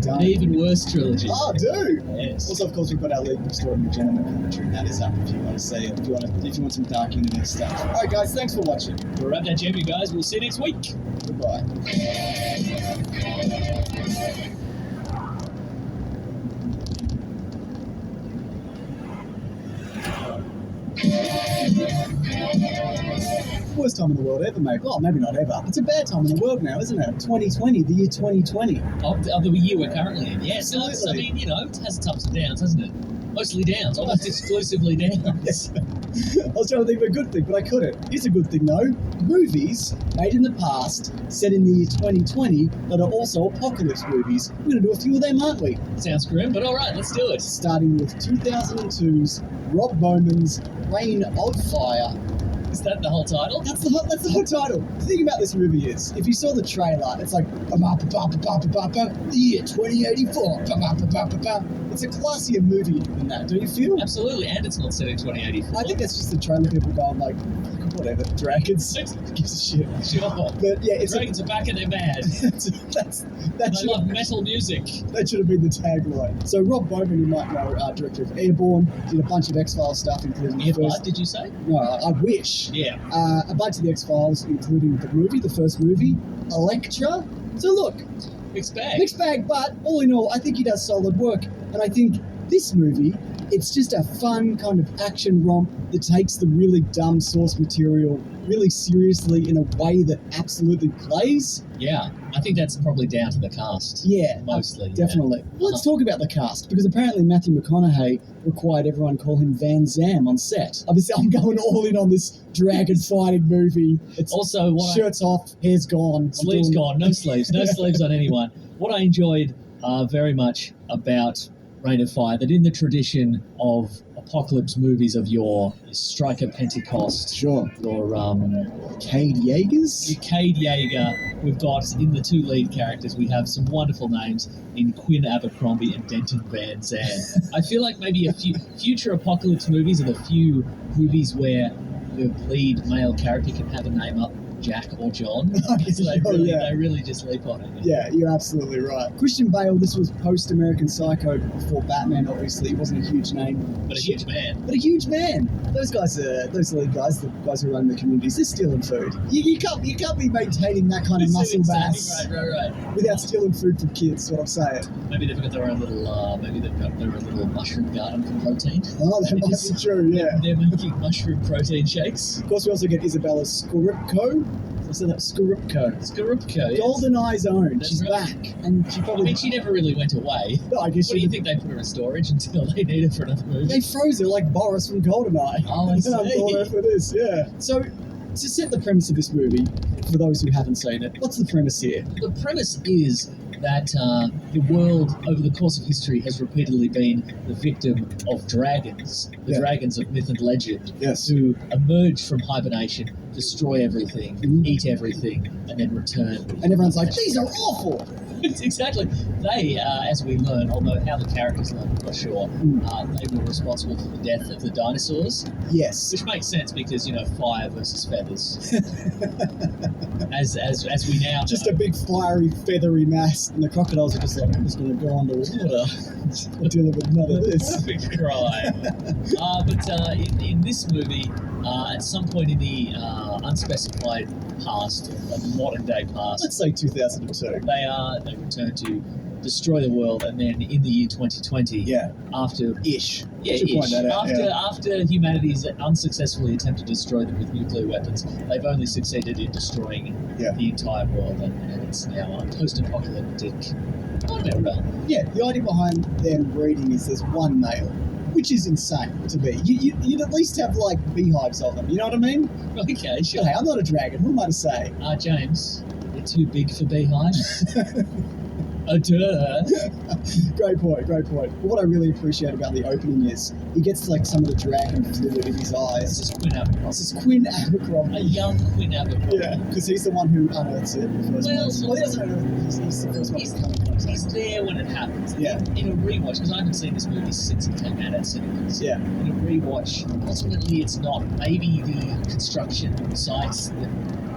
done. An even worse trilogy. Oh, do. Yes. Also, of course, we've got our legal extraordinary gentleman commentary. That is up if you want to see it. If you want some dark internet stuff. All right, guys. Thanks for watching. We'll wrap that jam, you guys. We'll see you next week. Goodbye. Worst time in the world ever, mate. Well, maybe not ever. It's a bad time in the world now, isn't it? 2020, the year 2020. Of the year we're currently in. Yes. No, Absolutely. I mean, you know, it has its ups and downs, hasn't it? Mostly downs, almost exclusively downs. I was trying to think of a good thing, but I couldn't. Here's a good thing, though. Movies made in the past, set in the year 2020, that are also apocalypse movies. We're going to do a few of them, aren't we? Sounds grim, but all right, let's do it. Starting with 2002's Rob Bowman's Reign of Fire. Is that the whole title? That's the whole title. The thing about this movie is, if you saw the trailer, it's like the year 2084. It's a classier movie than that, don't you feel? Absolutely, and it's not set in 2084. I think that's just the trailer people going like, whatever, dragons. Who gives a shit? Sure. But yeah, it's Dragons are back and they're mad. They love metal music. That should have been the tagline. So Rob Bowman, you might know, director of Airborne, did a bunch of X-Files stuff, including the Earbud, first... did you say? No, I wish. Yeah. A bunch of the X-Files, including the first movie, Elektra. So look, Mixed bag. mixed bag, but all in all, I think he does solid work. And I think this movie, it's just a fun kind of action romp that takes the really dumb source material really seriously in a way that absolutely plays. Yeah, I think that's probably down to the cast. Yeah, Mostly. definitely. Yeah. Let's talk about the cast, because apparently Matthew McConaughey required everyone call him Van Zam on set. I'm going all in on this dragon fighting movie. It's Also, shirts off, hair's gone. sleeves gone, no sleeves, no sleeves on anyone. What I enjoyed very much about Reign of Fire, that in the tradition of apocalypse movies of your Striker Pentecost, Sure. your Cade Yeagers? Cade Yeager, we've got in the two lead characters, we have some wonderful names in Quinn Abercrombie and Denton Van Zandt. I feel like maybe a few future apocalypse movies are the few movies where the lead male character can have a name up Jack or John. So they really just leap on it. Yeah, you're absolutely right. Christian Bale, this was post-American Psycho before Batman, obviously. He wasn't a huge name. But a huge man. But a huge man. Those guys lead guys, the guys who run the communities, they're stealing food. You can't be maintaining that kind of muscle mass Right. without stealing food from kids, is what I'm saying. Maybe they've got their own little, they've got their own little mushroom garden for protein. Oh, that might be true, yeah. They're making mushroom protein shakes. Of course, we also get Isabella Scorupco. I said that, Scorupco. Scorupco, yes. Golden Eye's own. That's She's right. back. And she probably... I mean, she never really went away. No, I guess What do you think they put her in storage until they need her for another movie? They froze her like Boris from GoldenEye. Oh, I And see. I'm going for this, yeah. So, to set the premise of this movie, for those who haven't seen it, what's the premise here? The premise is that the world, over the course of history, has repeatedly been the victim of dragons, the Yeah. dragons of myth and legend, Yes. who emerge from hibernation, destroy everything, Mhm. eat everything, and then return. And everyone's like, these are awful! Exactly. They, as we learn, although how the characters learn, I'm not sure, they were responsible for the death of the dinosaurs, Yes. which makes sense because, fire versus feathers. as we now Just know. a big fiery, feathery mass, and the crocodiles are just like, I'm just going to go underwater. I'm dealing with none of this. Perfect crime. But in this movie, at some point in the unspecified past, modern day past, Let's say 2002. they return to destroy the world, and then in the year 2020, Yeah. after Ish. yeah, Should point ish, that out, after humanity has unsuccessfully attempted to destroy them with nuclear weapons, they've only succeeded in destroying Yeah. the entire world, and it's now a post-apocalyptic nightmare realm. Yeah, the idea behind them breeding is there's one male, which is insane to me. You'd at least have, like, beehives of them, you know what I mean? Okay, sure. But hey, I'm not a dragon, who am I to say? James, you're too big for beehives. Duh. Great point. But what I really appreciate about the opening is he gets like some of the dragon fluid in his eyes. This is Quinn Abercrombie. This is Quinn A Abercrombie. young Quinn Abercrombie. Yeah, because he's the one who unearths it in the first Well, place. Well, he doesn't unearth it, he's the first one to come across He's it. there when it happens. Yeah. In a rewatch, because I haven't seen this movie since it came out at cinemas. Yeah. In a rewatch, ultimately it's not. Maybe the construction sites that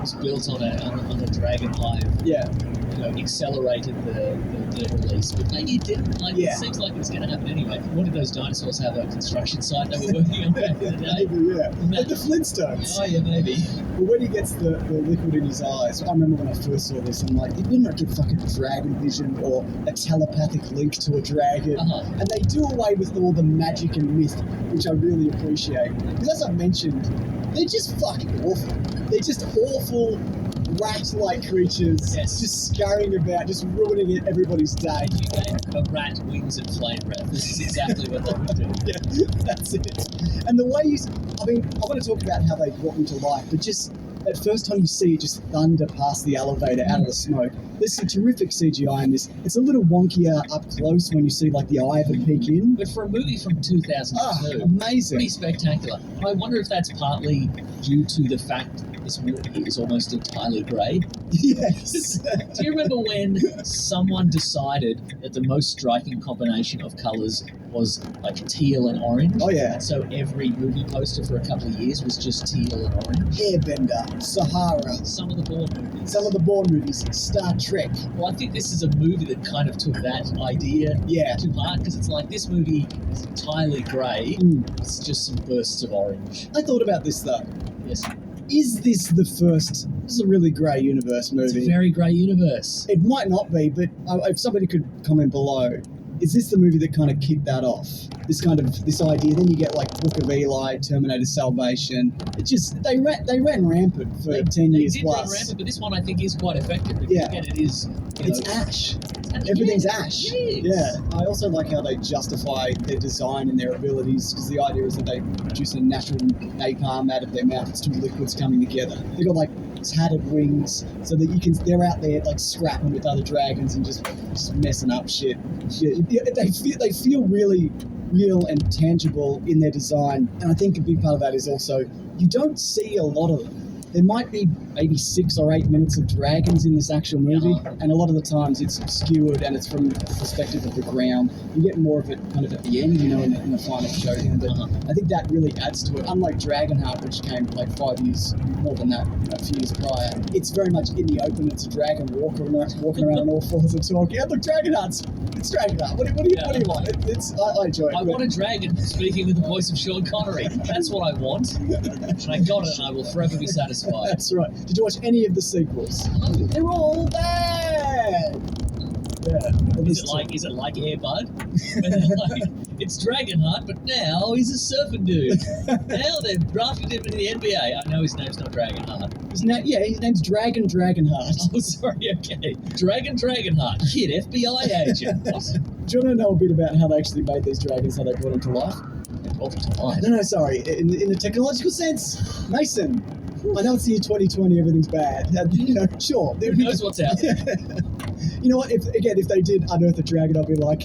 was built on a dragon hive Yeah. accelerated the release, but maybe it didn't. Like, Yeah. it seems like it's going to happen anyway. What did those dinosaurs have a construction site they were working on back in the day? Maybe, yeah. Like the Flintstones. Oh yeah, maybe. But when he gets the liquid in his eyes, I remember when I first saw this, I'm like, it would not get fucking dragon vision or a telepathic link to a dragon. And they do away with all the magic and myth, which I really appreciate. Because as I mentioned, they're just fucking awful. They're just awful rat-like creatures, just scurrying about, just ruining everybody's day. You gave a rat wings and flame breath. This is exactly what they would do. Yeah, that's it. And the way I want to talk about how they brought them to life, but just at first time you see it just thunder past the elevator out of the smoke. There's some terrific CGI in this. It's a little wonkier up close when you see like the eye of it peek in. But for a movie from 2002, amazing. Pretty spectacular. I wonder if that's partly due to the fact this movie is almost entirely grey. Yes. Do you remember when someone decided that the most striking combination of colours was like teal and orange? Oh yeah. And so every movie poster for a couple of years was just teal and orange. Airbender, Sahara, some of the Bourne movies, Star Trek. Well, I think this is a movie that kind of took that idea to heart, because it's like this movie is entirely grey. It's just some bursts of orange. I thought about this though. Yes. Is this the first? This is a really grey universe movie. It's a very grey universe. It might not be, but if somebody could comment below, is this the movie that kind of kicked that off? This idea. Then you get like Book of Eli, Terminator Salvation. It just they ran rampant for 10 years They did plus. run rampant, but this one I think is quite effective. Because again, it is. It's ash. Everything's ash. Yeah. I also like how they justify their design and their abilities, because the idea is that they produce a natural napalm out of their mouth. It's two liquids coming together. They've got like tattered wings, so that they're out there like scrapping with other dragons and just messing up shit. Yeah, they feel really real and tangible in their design, and I think a big part of that is also you don't see a lot of them. There might be maybe 6 or 8 minutes of dragons in this actual movie, and a lot of the times it's obscured and it's from the perspective of the ground. You get more of it kind of at the end, in the final showdown, but I think that really adds to it. Unlike Dragonheart, which came like 5 years, more than that, a few years prior, it's very much in the open. It's a dragon walking around on all fours and talking. Yeah, look, it's Dragonheart. What do you want? I enjoy it. I want a dragon speaking with the voice of Sean Connery. That's what I want. And I got it, and I will forever be satisfied. That's right. Did you watch any of the sequels? They're all bad. Yeah. Is it like Air Bud? When they're like, it's Dragonheart, but now he's a surfing dude. Now they've drafted him into the NBA. I know his name's not Dragonheart. His name's Dragonheart. Oh, sorry, okay. Dragonheart. Kid, FBI agent. Do you want to know a bit about how they actually made these dragons, how they brought them to life? No, sorry. In a technological sense, Mason. I know it's the year 2020, everything's bad. Sure. Who knows what's out there? You know what? If they did unearth a dragon, I'd be like,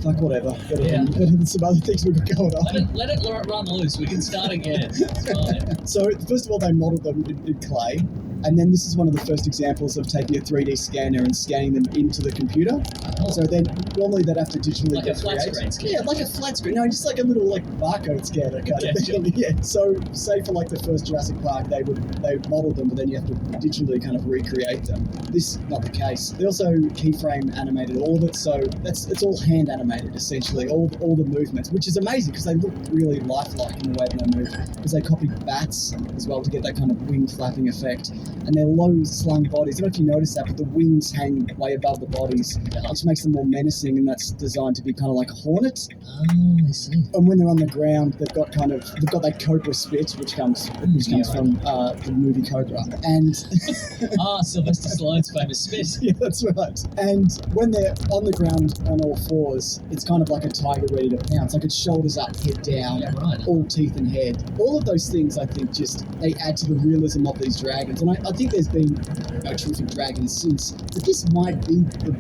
fuck, whatever. Better than some other things we've got going on. Let it run loose. We can start again. It's fine. So, first of all, they modelled them in clay. And then this is one of the first examples of taking a 3D scanner and scanning them into the computer. So then normally they'd have to digitally like a flat screen scanner. Yeah, like a flat screen. No, just like a little barcode scanner kind of thing. Sure. Yeah. So say for like the first Jurassic Park, they modelled them, but then you have to digitally kind of recreate them. This not the case. They also keyframe animated all of it, so it's all hand animated essentially. All the movements, which is amazing because they look really lifelike in the way that they move. Because they copied bats as well to get that kind of wing flapping effect. And they're low slung bodies. I don't know if you notice that, but the wings hang way above the bodies, which makes them more menacing, and that's designed to be kind of like a hornet. Oh, I see. And when they're on the ground, they've got that cobra spit, which comes from the movie Cobra. And Sylvester Stallone's famous spit. Yeah, that's right. And when they're on the ground on all fours, it's kind of like a tiger ready to pounce, like its shoulders up, head down, all teeth and head. All of those things, I think, they add to the realism of these dragons. And I think there's been terrific dragons since, but this might be the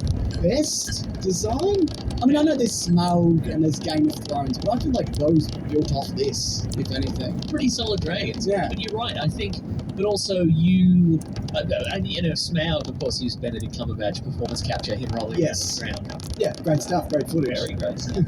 best design. I mean, I know there's Smaug and there's Game of Thrones, but I feel like those built off this, if anything. Pretty solid dragons. Yeah. But you're right, I think. But also you, Smaug, of course, used Benedict Cumberbatch performance capture, him rolling around the ground. Yeah, great stuff, great footage. Very great stuff.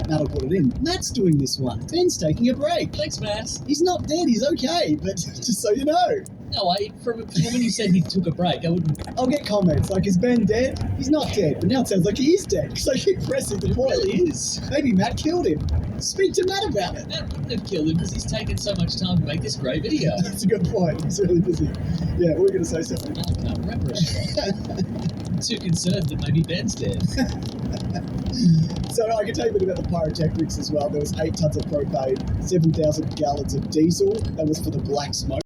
Matt'll put it in. Matt's doing this one. Ben's taking a break. Thanks, Matt. He's not dead, he's okay, but just so you know. No, from when you said he took a break, I wouldn't. I'll get comments like, is Ben dead? He's not dead, but now it sounds like he is dead because I keep pressing the It point. really is. Maybe Matt killed him. Speak to Matt about it. That wouldn't have killed him because he's taken so much time to make this great video. That's a good point. He's really busy. Yeah, we're going to say something. I can't remember it. I'm too concerned that maybe Ben's dead. So I can tell you a bit about the pyrotechnics as well. There was 8 tons of propane, 7,000 gallons of diesel. That was for the black smoke.